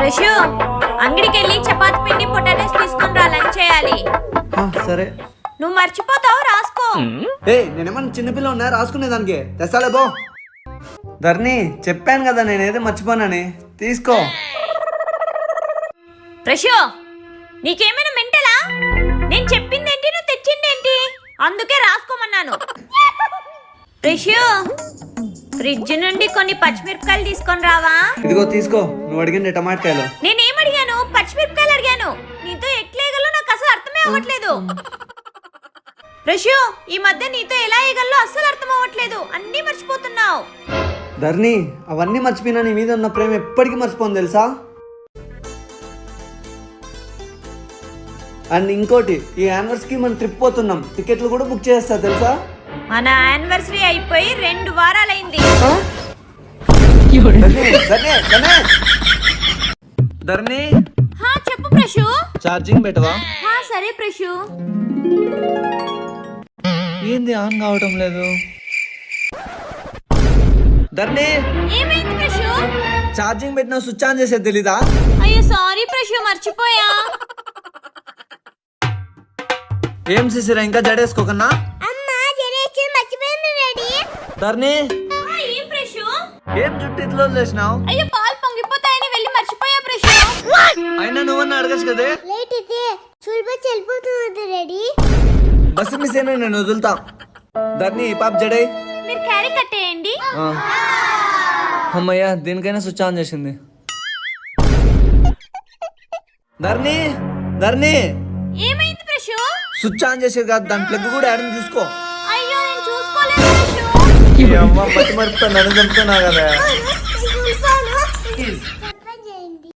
రషు అంగడికి వెళ్ళి చపాతి పిండి పొటాటోస్ తీసుకొని రా, లంచ్ చేయాలి. సరే. నువ్వు మర్చిపోతావు, రాసుకో. నేనేమన్నా చిన్నపిల్ల ఉన్నా రాసుకునేదానికి? తెస్తాలే బో. ధర్ని చెప్పాను కదా నేనేదో మర్చిపోనని. తీసుకో. రషు నీకేమైనా మెంటలా? నేను చెప్పిందేంటి, నువ్వు తెచ్చిందేంటి? అందుకే రాసుకోమన్నాను. రషు ఫ్రిడ్జ్ నుండి కొన్ని పచ్చిమిరపకాయలు తీసుకొని రావా? ఇదిగో తీసుకో. నువ్వు అడిగింది టమాటకాయలు. నేనేం అడిగాను? పచ్చిమిరపకాయలు అడిగాను. నీతో ఎట్లేగలో నాకు అసలు అర్థమే అవ్వట్లేదు. రషు ఈ మధ్య నీతో ఎలా ఏగల్లో అస్సలు అర్థం అవ్వట్లేదు, అన్నీ మర్చిపోతున్నావు. ధర్ని అవన్నీ మర్చిపోయినా నీ మీద ఉన్న ప్రేమ ఎప్పటికీ మర్చిపోను తెలుసా? అండ్ ఇంకోటి, ఈ యానివర్సరీకి మనం ట్రిప్ పోతున్నాం. టికెట్లు కూడా బుక్ చేస్తా తెలుసా? మన యానివర్సరీ అయిపోయి 2 వారాలైంది. ధర్ని చెప్పు ప్రషు. ఛార్జింగ్ పెట్టవా? సరే ప్రషు. ఏంది ఆన్ కావటం లేదు? ధర్ని ఏమైంది ప్రషు? ఛార్జింగ్ పెట్టినా స్విచ్ ఆన్ చేసేది తెలీదా? అయ్యో సారీ ప్రషు, మర్చిపోయా. ఏం చేసిరా ఇంకా జడేసుకోకన్నా? ధర్ని ఏం ప్రషు? ఏం జుట్టు ఇట్లా వదిలేసినావు? అయ్యో పాలు పొంగిపోతాయని వెళ్ళి మర్చిపోయా ప్రషు. అయినా నువ్వన్నా అడగచ్చు కదే. బస్సు మిస్ అయినా నేను వదులుతా. ధర్ని పాప జడే. మీరు క్యారీ కట్టేయండి. అమ్మయ్యా దీనికైనా స్విచ్ ఆన్ చేసింది. ధర్ని ధర్ని ఏమైంది ప్రషు? స్విచ్ ఆన్ చేసేది కాదు, దాని ప్లగ్ కూడా యాడని చూసుకో. అయ్యో నేను చూసుకోలేదు ప్రషు. అమ్మ మతి మరుపుతా నన్ను చంపుతున్నా కదా.